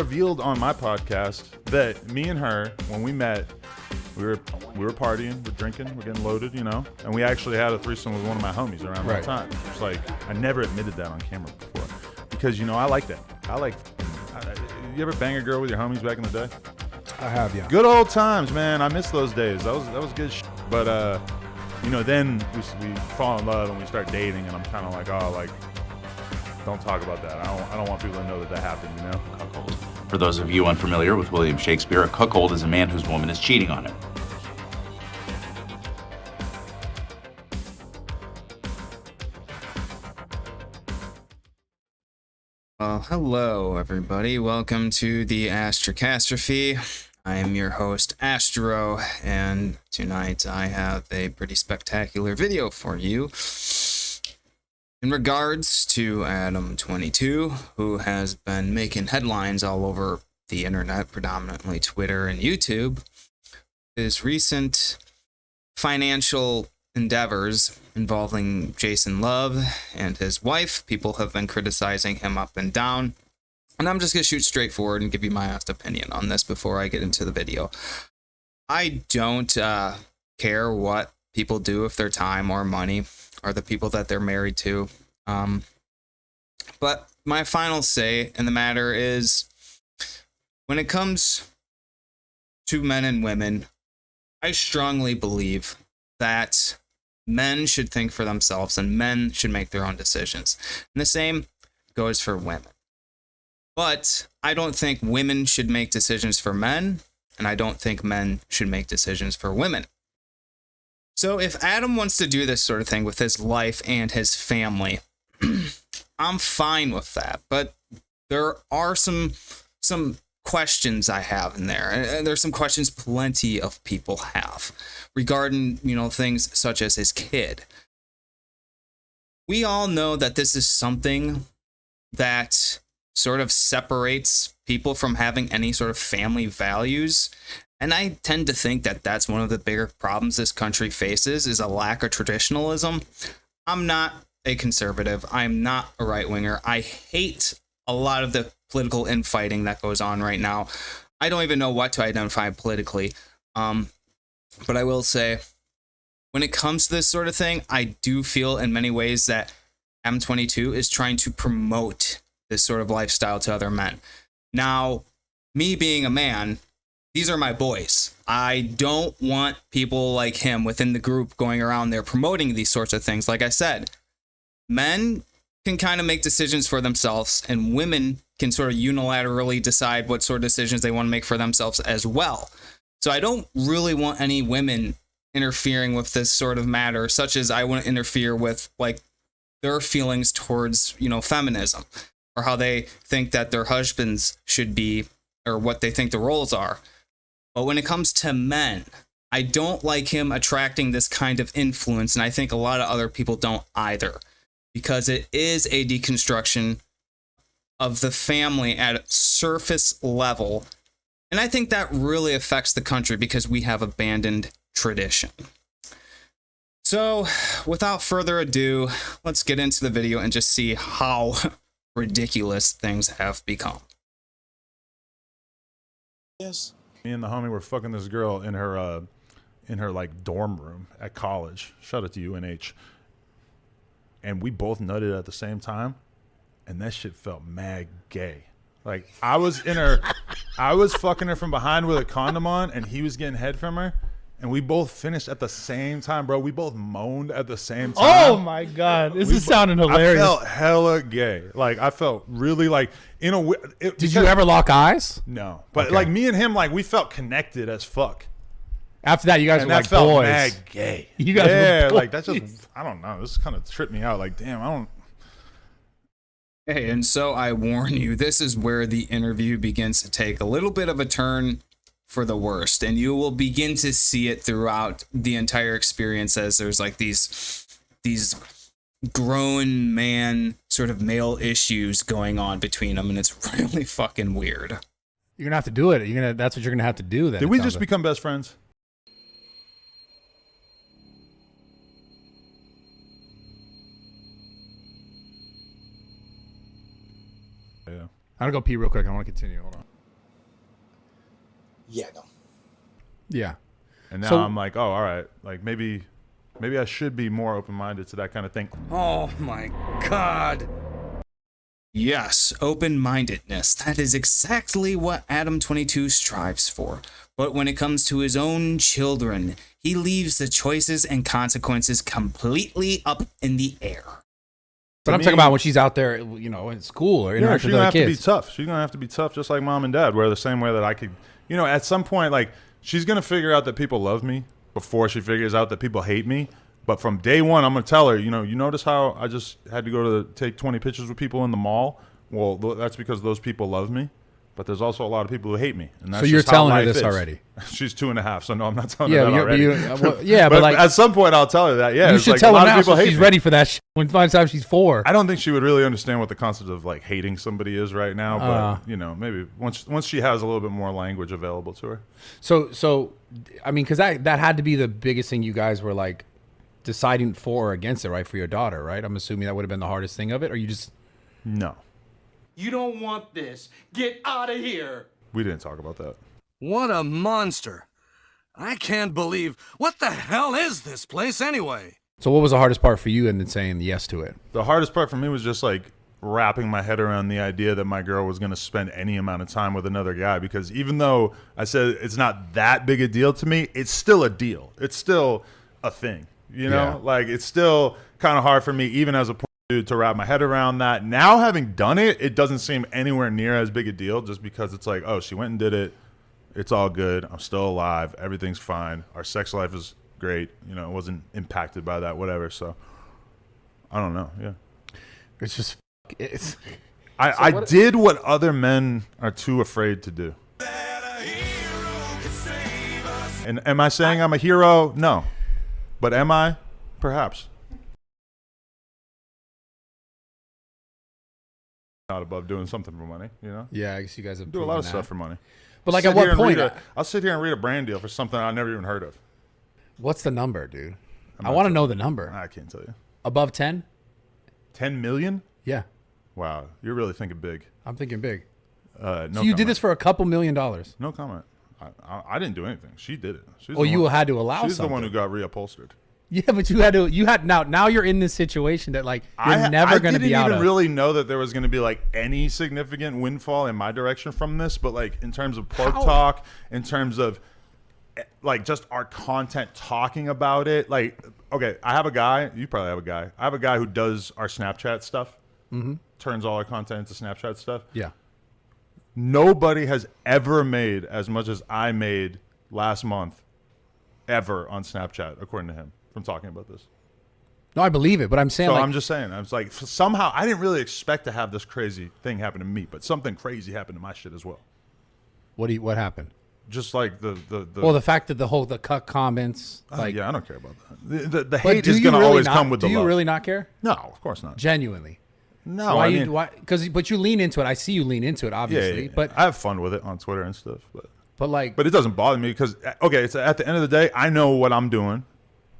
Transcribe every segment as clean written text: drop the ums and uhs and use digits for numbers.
Revealed on my podcast that me and her, when we met, we were partying, we're drinking, we're getting loaded, you know, and we actually had a threesome with one of my homies around that time. It's like I never admitted that on camera before because you know I like that. You ever bang a girl with your homies back in the day? I have, yeah. Good old times, man. I miss those days. That was good shit. But you know, then we fall in love and we start dating, and I'm kind of like, oh, like, don't talk about that. I don't want people to know that happened, you know? Cuckold. For those of you unfamiliar with William Shakespeare, a cuckold is a man whose woman is cheating on him. Well, hello everybody. Welcome to the Astrocastrophe. I am your host, Astro, and tonight I have a pretty spectacular video for you in regards to Adam22, who has been making headlines all over the internet, predominantly Twitter and YouTube. His recent financial endeavors involving Jason Love and his wife, people have been criticizing him up and down. And I'm just going to shoot straight forward and give you my honest opinion on this before I get into the video. I don't care what people do with their time or money or the people that they're married to. But my final say in the matter is, when it comes to men and women, I strongly believe that men should think for themselves and men should make their own decisions. And the same goes for women. But I don't think women should make decisions for men, and I don't think men should make decisions for women. So if Adam wants to do this sort of thing with his life and his family, I'm fine with that. But there are some questions I have in there. And there's some questions plenty of people have regarding, you know, things such as his kid. We all know that this is something that sort of separates people from having any sort of family values. And I tend to think that that's one of the bigger problems this country faces, is a lack of traditionalism. I'm not a conservative. I'm not a right-winger. I hate a lot of the political infighting that goes on right now. I don't even know what to identify politically. But I will say, when it comes to this sort of thing, I do feel in many ways that M22 is trying to promote this sort of lifestyle to other men. Now, me being a man, these are my boys. I don't want people like him within the group going around there promoting these sorts of things. Like I said, men can kind of make decisions for themselves, and women can sort of unilaterally decide what sort of decisions they want to make for themselves as well. So I don't really want any women interfering with this sort of matter, such as I wouldn't interfere with like their feelings towards, you know, feminism, or how they think that their husbands should be, or what they think the roles are. But when it comes to men, I don't like him attracting this kind of influence, and I think a lot of other people don't either, because it is a deconstruction of the family at a surface level. And I think that really affects the country because we have abandoned tradition. So without further ado, let's get into the video and just see how ridiculous things have become. Yes. Me and the homie were fucking this girl in her like dorm room at college. Shout out to UNH. And we both nutted at the same time, and that shit felt mad gay. Like I was fucking her from behind with a condom on, and he was getting head from her, and we both finished at the same time, bro. We both moaned at the same time. Oh my god, this is sounding hilarious. I felt hella gay. Like I felt really like in a. Did you ever lock eyes? No, but okay. Like me and him, like we felt connected as fuck. After that, you guys and were that like felt boys. Mad gay. You guys were boys. Like that just I don't know. This kind of tripped me out. Like damn, I don't. Hey, and so I warn you, this is where the interview begins to take a little bit of a turn for the worst, and you will begin to see it throughout the entire experience as there's like these grown man sort of male issues going on between them, and it's really fucking weird. You're gonna have to do it. That's what you're gonna have to do then. Did we just become best friends? Yeah. I'm gonna go pee real quick. I want to continue. Hold on. Yeah, no. Yeah. And now So- I'm like, oh, all right, like maybe I should be more open-minded to that kind of thing. Oh my God. Yes, open-mindedness. That is exactly what Adam22 strives for. But when it comes to his own children, he leaves the choices and consequences completely up in the air. But I'm talking about when she's out there, you know, in school or Yeah, interacting she's with gonna other have to be kids. tough. She's gonna have to be tough, just like mom and dad were. The same way that I could, you know, at some point, like she's gonna figure out that people love me before she figures out that people hate me. But from day one, I'm gonna tell her, you know, you notice how I just had to go to take 20 pictures with people in the mall? Well, that's because those people love me. But there's also a lot of people who hate me. And that's So you're just how telling her life this is. already? She's 2.5, so no, I'm not telling Yeah, her that already. but but like at some point, I'll tell her that. Yeah, you it's should like, tell a her lot of now people so hate she's me. ready for that when by the time she's 4. I don't think she would really understand what the concept of like hating somebody is right now, but you know, maybe once she has a little bit more language available to her. So I mean, because that had to be the biggest thing you guys were like deciding for or against it, right? For your daughter, right? I'm assuming that would have been the hardest thing of it, or you just No, You don't want this. Get out of here. we didn't talk about that. What a monster. I can't believe. What the hell is this place anyway? So what was the hardest part for you in saying yes to it? The hardest part for me was just like wrapping my head around the idea that my girl was going to spend any amount of time with another guy, because even though I said it's not that big a deal to me, it's still a deal. It's still a thing, you know? Yeah. Like it's still kind of hard for me, even as a poor dude, to wrap my head around that. Now having done it, it doesn't seem anywhere near as big a deal, just because it's like, oh, she went and did it. It's all good. I'm still alive. Everything's fine. Our sex life is great. You know, it wasn't impacted by that, whatever. So I don't know. Yeah. It's just it's I did what other men are too afraid to do. And am I saying I'm a hero? No. But am I? Perhaps. Not above doing something for money, you know? yeah. I guess you guys have Do a lot of proven stuff that. for money. But like Sit at what here and point? read I'll sit here and read a brand deal for something I never even heard of. What's the number, dude? I not want to telling know the number. I can't tell you. Above 10? 10 million? Yeah, Wow, you're really thinking big. I'm thinking big. No So you did comment. this for a couple $1 million. No comment. I didn't do anything. She did it. She's Oh, the you one- had to allow She's the one something. who got reupholstered. Yeah, but you had now you're in this situation that like you're never going to be out I didn't even of. really know that there was going to be like any significant windfall in my direction from this, but like in terms of pork How? talk, in terms of like just our content talking about it, like okay, I have a guy. You probably have a guy. I have a guy who does our Snapchat stuff. Turns all our content into Snapchat stuff. Yeah. Nobody has ever made as much as I made last month, ever on Snapchat, according to him, from talking about this. No, I believe it, but I'm saying So like I'm just saying, I was like, somehow I didn't really expect to have this crazy thing happen to me, but something crazy happened to my shit as well. what happened? Just like the Well, the fact that the cut comments like yeah, I don't care about that. The but hate do is you going to really always not- come with the Do you love. really not care? No, of course not. Genuinely. No, Why I you mean, why but you lean into it. I see you lean into it yeah, obviously, yeah. but I have fun with it on Twitter and stuff, but like but it doesn't bother me because okay, it's at the end of the day, I know what I'm doing,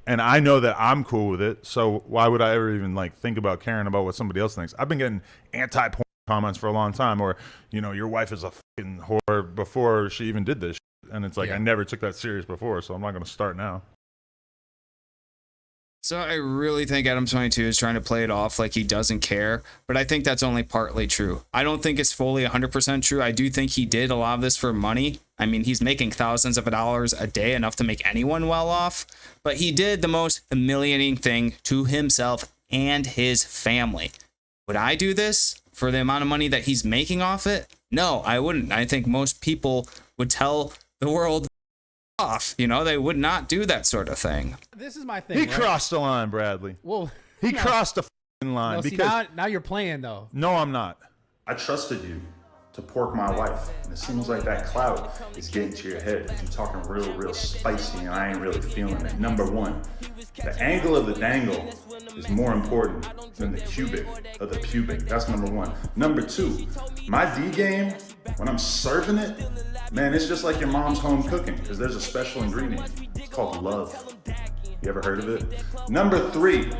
and I know that I'm cool with it. So why would I ever even like think about caring about what somebody else thinks? I've been getting anti-porn comments for a long time, or you know, your wife is a fucking whore before she even did this, shit. And it's like Yeah. I never took that serious before, so I'm not going to start now. So I really think Adam22 is trying to play it off like he doesn't care, but I think that's only partly true. I don't think it's fully 100% true. I do think he did a lot of this for money. I mean, he's making thousands of dollars a day, enough to make anyone well off, but he did the most humiliating thing to himself and his family. Would I do this for the amount of money that he's making off it? No, I wouldn't. I think most people would tell the world off. You know, they would not do that sort of thing. this is my thing. He right? crossed the line, Bradley. Well, He no, crossed the fucking line no, see, because now you're playing though. no, I'm not. I trusted you to pork my wife. And it seems like that clout is getting to your head. You're talking real spicy and I ain't really feeling it. Number one, the angle of the dangle is more important than the cubic of the pubic. That's number one. Number two, my D game, when I'm serving it, man, it's just like your mom's home cooking because there's a special ingredient. It's called love. You ever heard of it? Number three,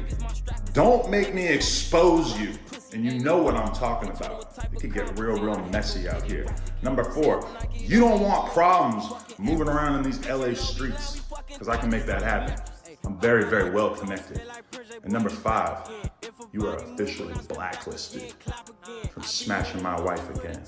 don't make me expose you And you know what I'm talking about. It could get real messy out here. Number 4, you don't want problems moving around in these LA streets, because I can make that happen. I'm very well connected. And number 5, you are officially blacklisted from smashing my wife again.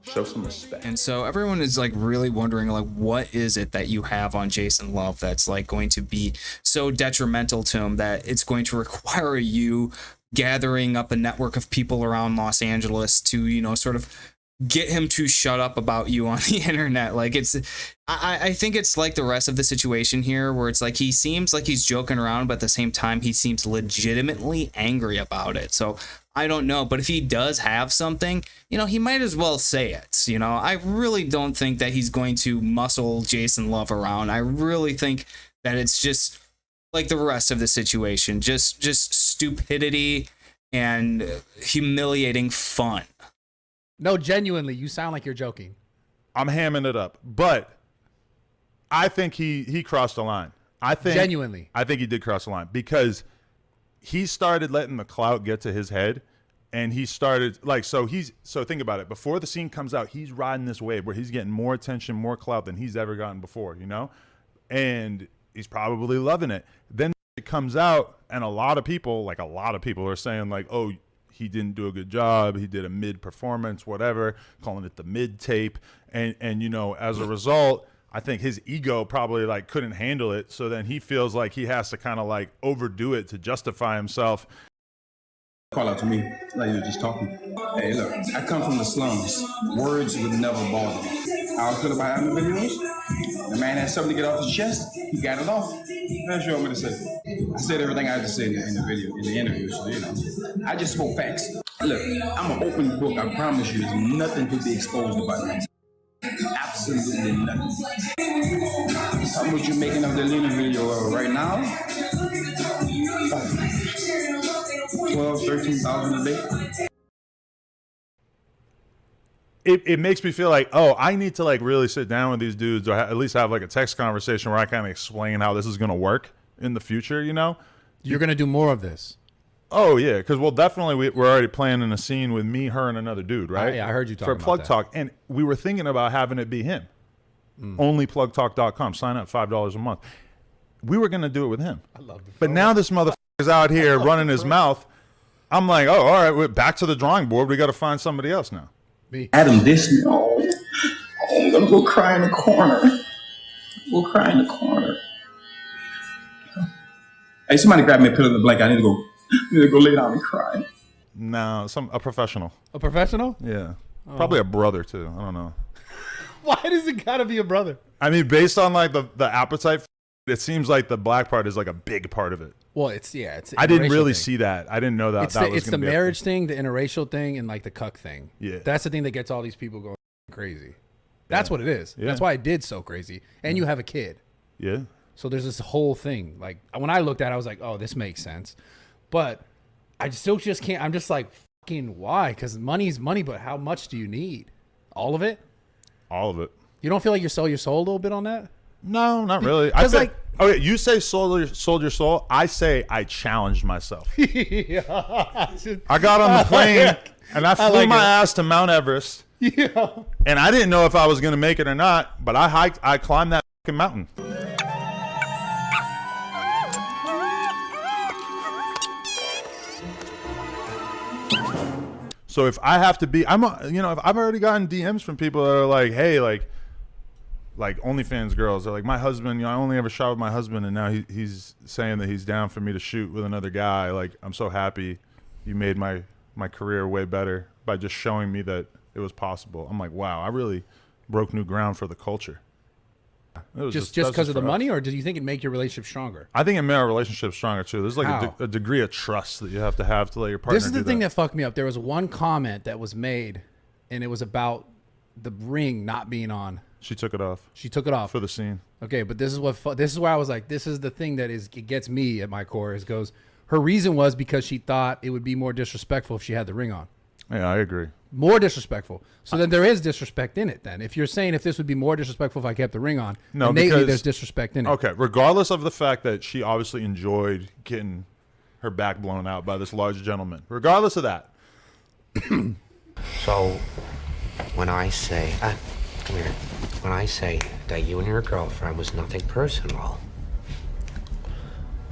Show some respect. And so everyone is like really wondering, like, what is it that you have on Jason Love that's like going to be so detrimental to him that it's going to require you gathering up a network of people around Los Angeles to, you know, sort of get him to shut up about you on the internet. Like, it's, I think it's like the rest of the situation here, where it's like he seems like he's joking around, but at the same time he seems legitimately angry about it. So I don't know, but if he does have something, you know, he might as well say it. You know, I really don't think that he's going to muscle Jason Love around. I really think that it's just like the rest of the situation, just stupidity and humiliating fun. No, genuinely, you sound like you're joking. I'm hamming it up, but I think he crossed the line. I think he did cross the line, because he started letting the clout get to his head, and he started like, so think about it. Before the scene comes out, he's riding this wave where he's getting more attention, more clout than he's ever gotten before, you know, and he's probably loving it. Then it comes out, and a lot of people are saying like, oh, he didn't do a good job. He did a mid performance, whatever, calling it the mid tape. And, you know, as a result, I think his ego probably like couldn't handle it. So then he feels like he has to kind of like overdo it to justify himself. Call out to me like you're just talking. Hey, look, I come from the slums. Words would never bother me. How I feel about Adam videos? The man had something to get off his chest. He got it off. That's what you want me to say. I said everything I had to say in the video, in the interview. So, you know, I just spoke facts. Look, I'm an open book. I promise you, there's nothing to be exposed about me. Absolutely nothing. How much you making of the Lena video right now? 12, 13,000 a day. It makes me feel like, oh, I need to like really sit down with these dudes, or at least have like a text conversation where I kind of explain how this is going to work in the future, you know? You're going to do more of this. Oh, yeah, because we'll definitely, we're already planning a scene with me, her, and another dude, right? Yeah, I heard you talking about for Plug that. Talk, and we were thinking about having it be him. Onlyplugtalk.com. Sign up $5 a month. We were going to do it with him. I love it. But now this motherfucker is out here running his mouth. I'm like, oh, all right, we're back to the drawing board. We got to find somebody else now. Adam dissed me. Oh, I'm gonna go cry in the corner. Go cry in the corner. Hey, somebody grab me a pillow and a blanket. I need to go lay down and cry. No, a professional. A professional? Yeah. Probably a brother too. I don't know. Why does it gotta be a brother? I mean, based on like the appetite, it seems like the black part is like a big part of it. Well, it's I didn't really see that. I didn't know that. It's the marriage thing, the interracial thing, and like the cuck thing. Yeah, that's the thing that gets all these people going crazy. That's what it is. Yeah. That's why it did so crazy. And you have a kid. Yeah. So there's this whole thing. Like when I looked at it, I was like, oh, this makes sense. But I still just can't. I'm just like, fucking why? Because money's money, but how much do you need? All of it? All of it. You don't feel like you sell your soul a little bit on that? No, not really. I feel like, okay, you say sold your soul. I say I challenged myself. I got on the plane and I flew my ass to Mount Everest. Yeah. And I didn't know if I was going to make it or not, but I climbed that fucking mountain. So if I have to be, if I've already gotten DMs from people that are like, hey, like OnlyFans girls are like, my husband, I only ever shot with my husband, and now he's saying that he's down for me to shoot with another guy. Like, I'm so happy you made my career way better by just showing me that it was possible. I'm like, wow, I really broke new ground for the culture. Just because of the money, or did you think it'd make your relationship stronger? I think it made our relationship stronger too. There's like a degree of trust that you have to let your partner. This is the thing that fucked me up. There was one comment that was made, and it was about the ring not being on. She took it off. She took it off for the scene. Okay, but this is where I was like, this is the thing that it gets me at my core. Her reason was because she thought it would be more disrespectful if she had the ring on. Yeah, I agree. More disrespectful. So then there is disrespect in it then. If you're saying if this would be more disrespectful if I kept the ring on, innately there's disrespect in it. Okay, regardless of the fact that she obviously enjoyed getting her back blown out by this large gentleman. Regardless of that. So, when I say, come here, when I say that you and your girlfriend was nothing personal,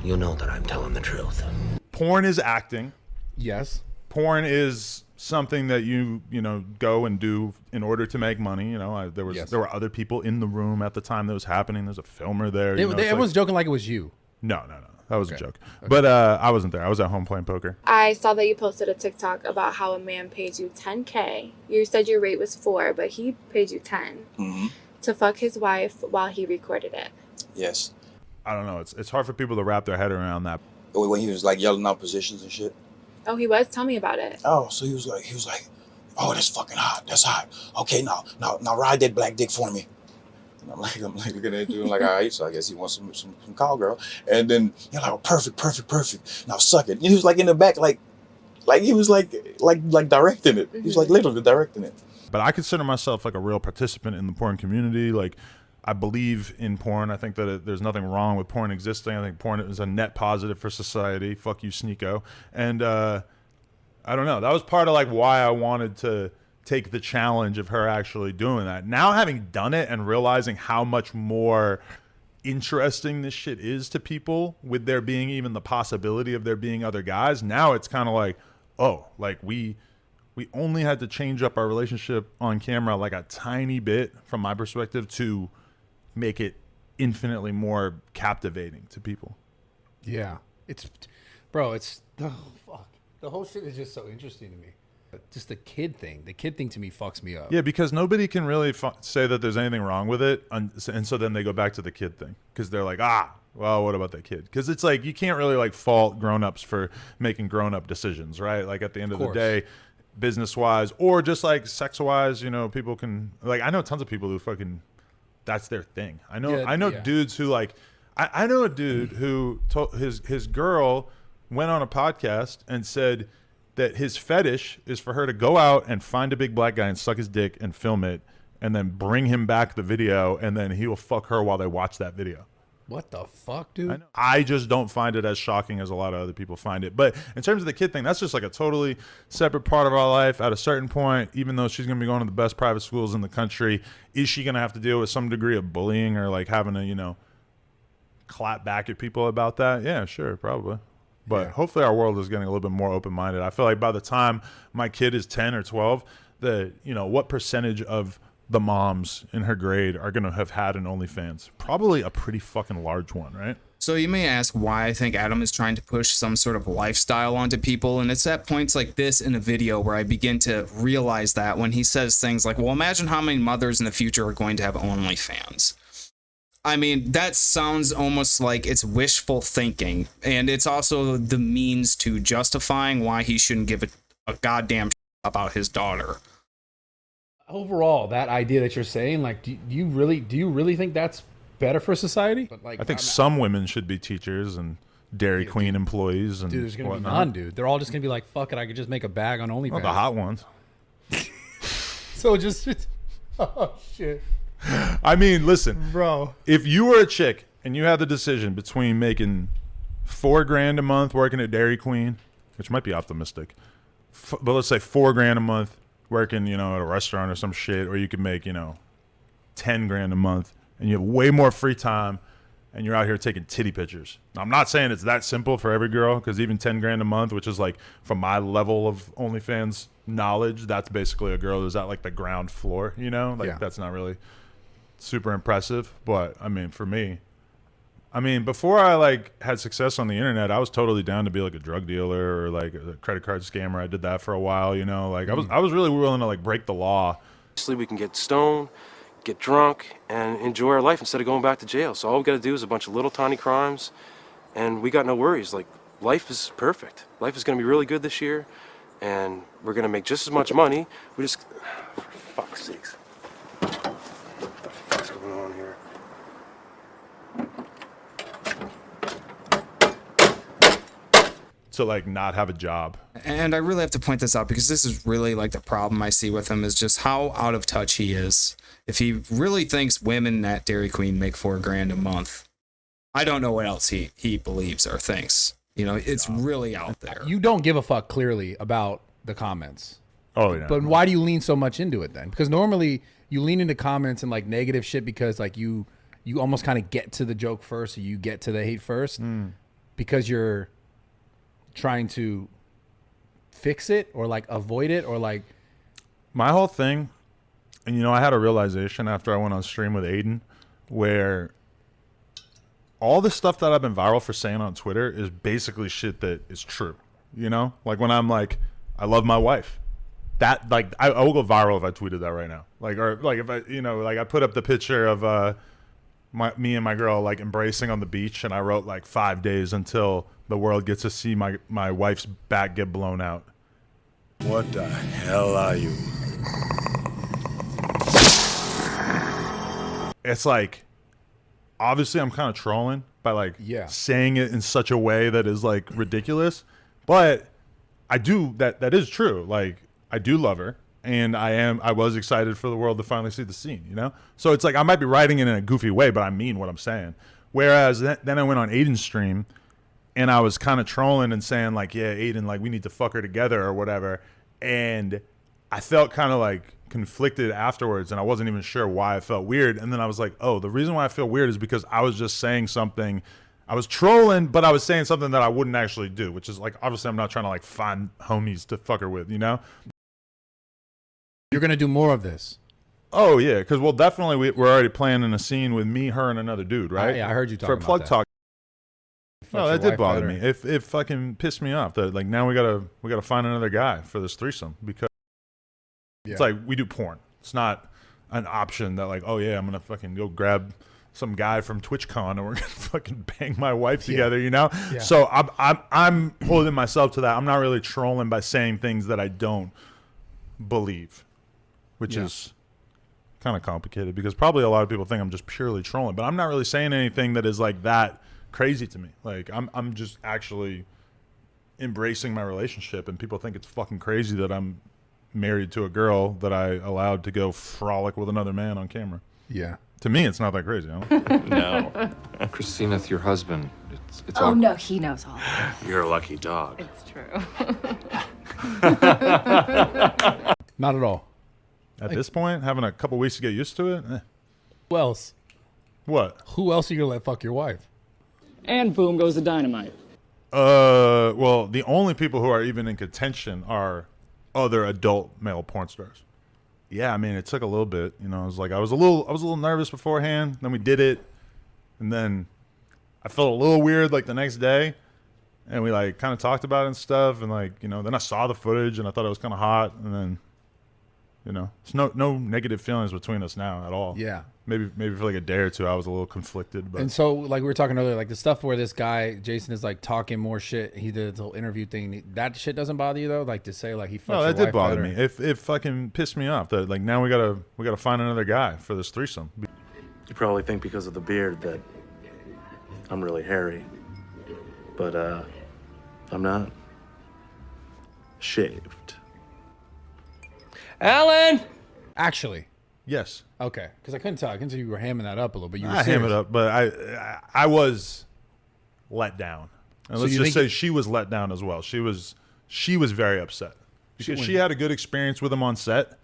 you know that I'm telling the truth. Porn is acting. Yes. Porn is something that you know, go and do in order to make money. You know, there were other people in the room at the time that was happening. There's a filmer there. Everyone's joking like it was you. No. That was a joke. Okay. But I wasn't there. I was at home playing poker. I saw that you posted a TikTok about how a man paid you $10K. You said your rate was 4, but he paid you 10 to fuck his wife while he recorded it. Yes. I don't know. It's hard for people to wrap their head around that. When he was like yelling out positions and shit. Oh, he was? Tell me about it. Oh, so he was like, oh, that's fucking hot. That's hot. Okay, now ride that black dick for me. And I'm like looking at that dude like, all right, so I guess he wants some cowgirl. And then you're like, oh, perfect. Now suck it. And he was like in the back, like he was like directing it. He was like literally directing it. But I consider myself like a real participant in the porn community. Like, I believe in porn. I think that there's nothing wrong with porn existing. I think porn is a net positive for society. Fuck you, Sneeko. And I don't know. That was part of like why I wanted to take the challenge of her actually doing that. Now, having done it and realizing how much more interesting this shit is to people, with there being even the possibility of there being other guys, now it's kind of like, oh, like we only had to change up our relationship on camera like a tiny bit from my perspective to make it infinitely more captivating to people. Yeah. It's oh, fuck. The whole shit is just so interesting to me. Just the kid thing to me fucks me up. Yeah, because nobody can really say that there's anything wrong with it, and so then they go back to the kid thing because they're like, well, what about that kid? Because it's like you can't really like fault grown-ups for making grown-up decisions, right? Like at the end of the day, business-wise or just like sex-wise, you know, people can, like, I know tons of people who fucking, that's their thing. I know dudes who like, I know a dude who told his girl went on a podcast and said that his fetish is for her to go out and find a big black guy and suck his dick and film it and then bring him back the video, and then he will fuck her while they watch that video. What the fuck, dude? I just don't find it as shocking as a lot of other people find it. But in terms of the kid thing, that's just like a totally separate part of our life. At a certain point, even though she's going to be going to the best private schools in the country, is she going to have to deal with some degree of bullying or like having to, you know, clap back at people about that? Yeah, sure, probably. But hopefully our world is getting a little bit more open-minded. I feel like by the time my kid is 10 or 12, what percentage of the moms in her grade are going to have had an OnlyFans? Probably a pretty fucking large one, right? So you may ask why I think Adam is trying to push some sort of lifestyle onto people, and it's at points like this in a video where I begin to realize that when he says things like, well, imagine how many mothers in the future are going to have OnlyFans. I mean, that sounds almost like it's wishful thinking, and it's also the means to justifying why he shouldn't give a goddamn shit about his daughter. Overall, that idea that you're saying, like, do you really think that's better for society? But like, I think some women should be teachers and Dairy Queen employees and there's gonna whatnot. be none, dude. They're all just gonna be like, fuck it, I could just make a bag on OnlyFans. Well, the hot ones. So oh shit. I mean, listen, bro. If you were a chick and you had the decision between making $4,000 a month working at Dairy Queen, which might be optimistic, but let's say $4,000 a month working, you know, at a restaurant or some shit, or you could make, you know, $10,000 a month, and you have way more free time, and you're out here taking titty pictures. Now, I'm not saying it's that simple for every girl, because even $10,000 a month, which is like from my level of OnlyFans knowledge, that's basically a girl who's at like the ground floor, you know, like that's not really super impressive. But I mean, for me, before I like had success on the internet, I was totally down to be like a drug dealer or like a credit card scammer. I did that for a while, you know, like I was really willing to like break the law. Obviously, we can get stoned, get drunk, and enjoy our life instead of going back to jail. So all we got to do is a bunch of little tiny crimes, and we got no worries. Like, life is perfect. Life is going to be really good this year, and we're going to make just as much money. We just, for fuck's sakes. What the fuck's going on here? To like not have a job. And I really have to point this out because this is really like the problem I see with him is just how out of touch he is. If he really thinks women at Dairy Queen make $4,000 a month, I don't know what else he believes or thinks. You know, it's really out there. You don't give a fuck clearly about the comments. Oh yeah. But why do you lean so much into it then? Because normally you lean into comments and like negative shit because like you almost kind of get to the joke first, or you get to the hate first, because you're trying to fix it or like avoid it or like. My whole thing, and you know, I had a realization after I went on stream with Aiden, where all the stuff that I've been viral for saying on Twitter is basically shit that is true. You know, like when I'm like, I love my wife. That like I will go viral if I tweeted that right now. Like, or like if I, you know, like I put up the picture of me and my girl like embracing on the beach, and I wrote like 5 days until the world gets to see my wife's back get blown out. What the hell are you? It's like, obviously I'm kind of trolling by like saying it in such a way that is like ridiculous, but I do that is true. Like, I do love her, and I was excited for the world to finally see the scene, you know? So it's like, I might be writing it in a goofy way, but I mean what I'm saying. Whereas then I went on Aiden's stream, and I was kind of trolling and saying like, yeah, Aiden, like we need to fuck her together or whatever. And I felt kind of like conflicted afterwards, and I wasn't even sure why I felt weird. And then I was like, oh, the reason why I feel weird is because I was just saying something. I was trolling, but I was saying something that I wouldn't actually do, which is like, obviously I'm not trying to like find homies to fuck her with, you know? You're going to do more of this. Oh, yeah, because well, definitely we're already planning a scene with me, her, and another dude, right? Yeah, I heard you talking about for Plug that. Talk. Fuck No, your that did wife bother better. me. It fucking pissed me off that like now we gotta find another guy for this threesome, because it's like we do porn. It's not an option that like, oh yeah, I'm gonna fucking go grab some guy from TwitchCon and we're gonna fucking bang my wife together, you know? Yeah. So I'm holding myself to that. I'm not really trolling by saying things that I don't believe, which is kind of complicated because probably a lot of people think I'm just purely trolling, but I'm not really saying anything that is like that crazy to me. Like I'm just actually embracing my relationship, and people think it's fucking crazy that I'm married to a girl that I allowed to go frolic with another man on camera. Yeah. To me, it's not that crazy. I don't No. Christina's your husband. It's Oh, all... no, he knows all. You're a lucky dog. It's true. Not at all. At this point, having a couple weeks to get used to it. Who else? What? Who else are you going to let fuck your wife? And boom goes the dynamite. Well, the only people who are even in contention are other adult male porn stars. Yeah, I mean, it took a little bit. You know, I was a little nervous beforehand. Then we did it, and then I felt a little weird like the next day, and we like kind of talked about it and stuff, and like, you know, then I saw the footage and I thought it was kind of hot, and then, you know, there's no negative feelings between us now at all. Yeah. Maybe for like a day or two I was a little conflicted, but And so, like we were talking earlier, like the stuff where this guy Jason is like talking more shit. He did this whole interview thing. That shit doesn't bother you though. Like to say like he fucked no, your that did wife bother better. me. It fucking pissed me off that like now we gotta find another guy for this threesome. You probably think because of the beard that I'm really hairy, but I'm not. Shaved. Alan! Actually, yes. Okay, because I couldn't tell. I couldn't tell you were hamming that up a little bit. You were I ham serious. it up, but I was let down. And So let's you just think- say she was let down as well. She was very upset because she had a good experience with him on set,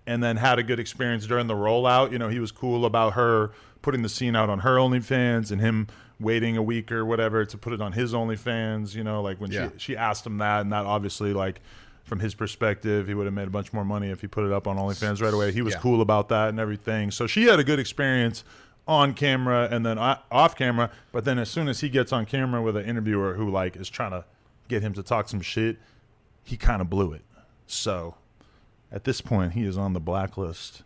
and then had a good experience during the rollout. You know, he was cool about her putting the scene out on her OnlyFans and him waiting a week or whatever to put it on his OnlyFans. You know, like when she asked him that, and that obviously like, from his perspective, he would have made a bunch more money if he put it up on OnlyFans right away. He was cool about that and everything. So she had a good experience on camera and then off camera. But then as soon as he gets on camera with an interviewer who like is trying to get him to talk some shit, he kind of blew it. So at this point, he is on the blacklist.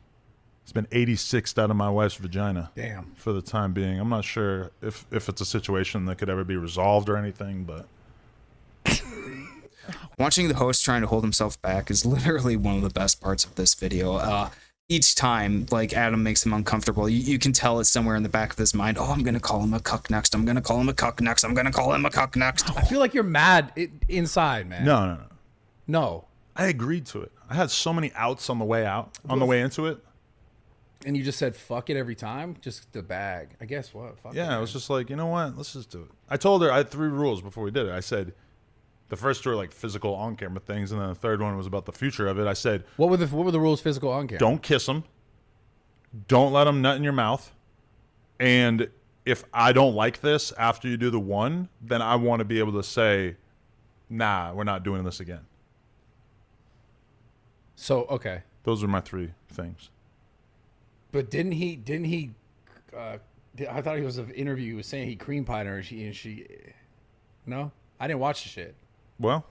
It's been 86th out of my wife's vagina. Damn. For the time being. I'm not sure if it's a situation that could ever be resolved or anything, but... Watching the host trying to hold himself back is literally one of the best parts of this video. Each time, like, Adam makes him uncomfortable, you can tell it's somewhere in the back of his mind, oh, I'm going to call him a cuck next, I'm going to call him a cuck next, I'm going to call him a cuck next. I feel like you're mad inside, man. No. No. I agreed to it. I had so many outs on the way out, on the way into it. And you just said fuck it every time, just the bag. I guess what? Fuck Yeah, it, I was just like, you know what? Let's just do it. I told her I had 3 rules before we did it. I said, the first 2 were like physical on camera things, and then the third one was about the future of it. I said, what were the rules physical on camera? Don't kiss them. Don't let them nut in your mouth. And if I don't like this after you do the one, then I want to be able to say, nah, we're not doing this again. So okay. Those are my 3 things. But didn't he? I thought he was an interview. He was saying he cream pied her, and she. No, I didn't watch the shit. Well,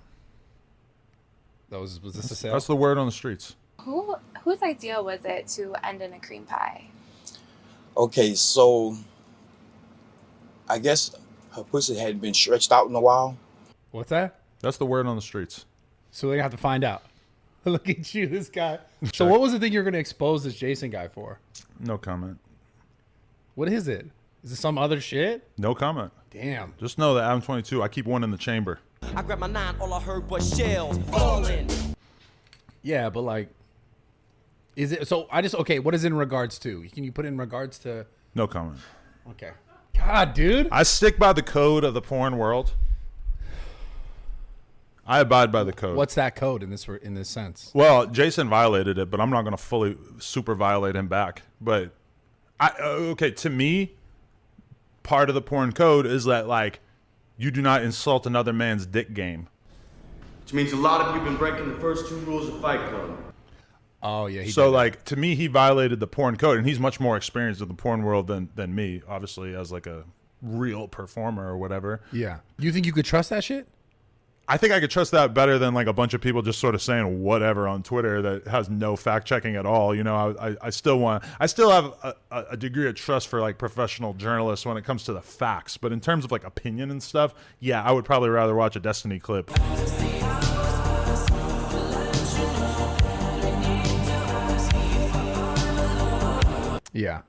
was this a sale? That's the word on the streets. Whose idea was it to end in a cream pie? Okay, so I guess her pussy hadn't been stretched out in a while. What's that? That's the word on the streets. So they're gonna have to find out. Look at you, this guy. So what was the thing you're gonna expose this Jason guy for? No comment. What is it? Is it some other shit? No comment. Damn. Just know that Adam22, I keep one in the chamber. I grabbed my 9, all I heard was shells falling. Yeah, but like, is it? So okay. What is it in regards to? Can you put it in regards to? No comment. Okay. God, dude. I stick by the code of the porn world. I abide by the code. What's that code in this sense? Well, Jason violated it, but I'm not going to fully super violate him back. But okay, to me, part of the porn code is that like you do not insult another man's dick game. Which means a lot of you have been breaking the first 2 rules of Fight Club. Oh yeah. So like to me, he violated the porn code, and he's much more experienced in the porn world than me, obviously, as like a real performer or whatever. Yeah. You think you could trust that shit? I think I could trust that better than like a bunch of people just sort of saying whatever on Twitter that has no fact checking at all. You know, I still have a degree of trust for like professional journalists when it comes to the facts. But in terms of like opinion and stuff, yeah, I would probably rather watch a Destiny clip. Yeah.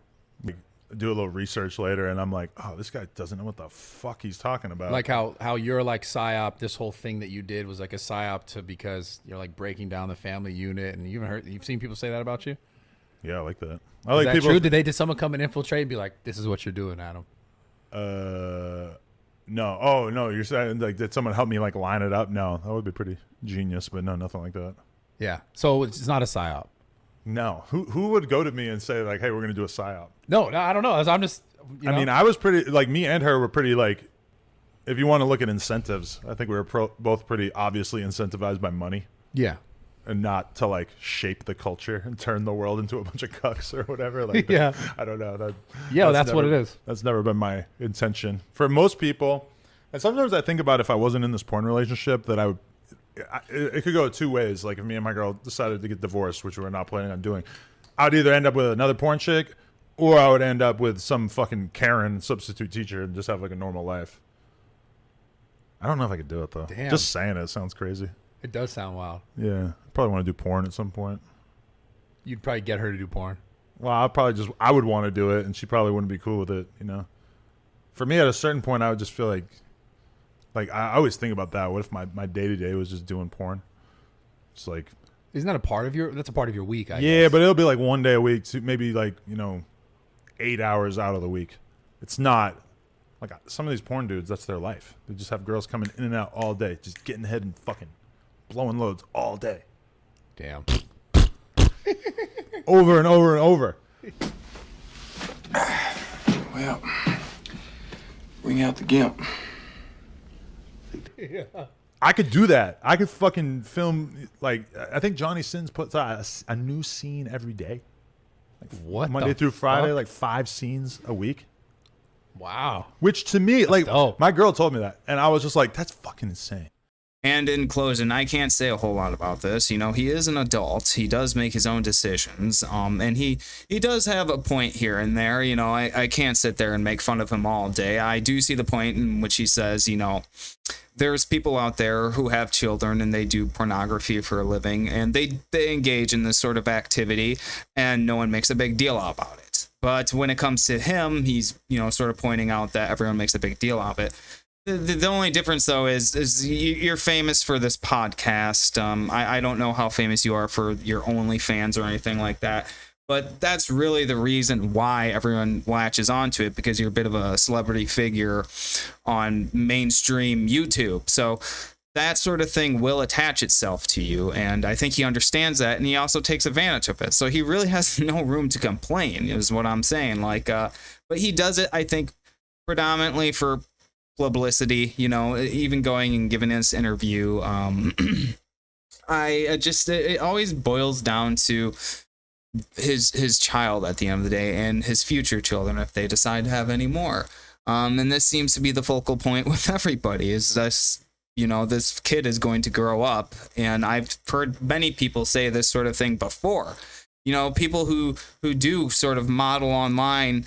Do a little research later, and I'm like, oh, this guy doesn't know what the fuck he's talking about. Like how you're like psyop. This whole thing that you did was like a psyop because you're like breaking down the family unit, and you've seen people say that about you. Yeah, I like that. I like people. True? Did someone come and infiltrate and be like, "This is what you're doing, Adam"? No. Oh no, you're saying like did someone help me like line it up? No, that would be pretty genius, but no, nothing like that. Yeah. So it's not a psyop. No. Who would go to me and say like, "Hey, we're gonna do a psyop"? No, I don't know. I'm just. You know? I mean, I was pretty like me and her were pretty like. If you want to look at incentives, I think we were both pretty obviously incentivized by money. Yeah. And not to like shape the culture and turn the world into a bunch of cucks or whatever. Like, yeah. I don't know. That's what it is. That's never been my intention. For most people, and sometimes I think about if I wasn't in this porn relationship that it could go 2 ways. Like if me and my girl decided to get divorced, which we're not planning on doing, I'd either end up with another porn chick or I would end up with some fucking Karen substitute teacher and just have like a normal life. I don't know if I could do it though. Damn. Just saying it sounds crazy. It does sound wild. Yeah. Probably want to do porn at some point. You'd probably get her to do porn. Well, I would want to do it, and she probably wouldn't be cool with it, you know. For me, at a certain point, I would just feel like I always think about that. What if my day-to-day was just doing porn? It's like, isn't that that's a part of your week, I yeah, guess. but it'll be like 1 day a week, maybe like, 8 hours out of the week. It's not, like some of these porn dudes, that's their life. They just have girls coming in and out all day, just getting ahead and fucking blowing loads all day. Damn. Over and over and over. Well, bring out the gimp. Yeah. I could do that. I could fucking film, like, I think Johnny Sins puts out a new scene every day. Like what? Monday through Friday, like 5 scenes a week. Wow. Which to me, that's like, dope. My girl told me that, and I was just like, that's fucking insane. And in closing, I can't say a whole lot about this. He is an adult. He does make his own decisions. And he does have a point here and there. I can't sit there and make fun of him all day. I do see the point in which he says, there's people out there who have children and they do pornography for a living and they engage in this sort of activity and no one makes a big deal about it. But when it comes to him, he's, sort of pointing out that everyone makes a big deal of it. The only difference, though, is you're famous for this podcast. I don't know how famous you are for your OnlyFans or anything like that. But that's really the reason why everyone latches onto it, because you're a bit of a celebrity figure on mainstream YouTube. So that sort of thing will attach itself to you. And I think he understands that, and he also takes advantage of it. So he really has no room to complain, is what I'm saying. Like, but he does it, I think, predominantly for publicity, you know, even going and giving this interview. It always boils down to his child at the end of the day, and his future children if they decide to have any more. And this seems to be the focal point with everybody, is this, you know, this kid is going to grow up. And I've heard many people say this sort of thing before. You know, people who do sort of model online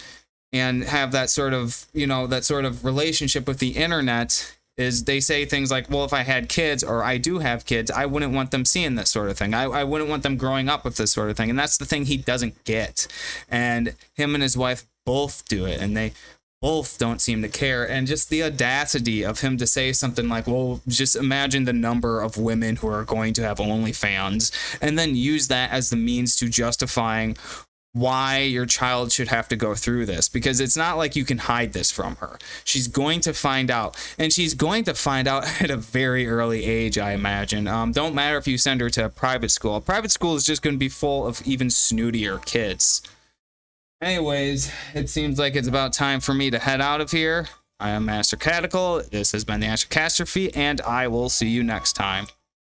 and have that sort of, you know, that sort of relationship with the internet, is they say things like, well, if I had kids, or I do have kids, I wouldn't want them seeing this sort of thing. I wouldn't want them growing up with this sort of thing. And that's the thing he doesn't get. And him and his wife both do it, and they both don't seem to care. And just the audacity of him to say something like, well, just imagine the number of women who are going to have OnlyFans, and then use that as the means to justifying why your child should have to go through this, because it's not like you can hide this from her. She's going to find out, and she's going to find out at a very early age, I imagine. Don't matter if you send her to a private school. Private school is just going to be full of even snootier kids. Anyways, it seems like it's about time for me to head out of here. I am Master Caticle. This has been the Astrocastrophe, and I will see you next time.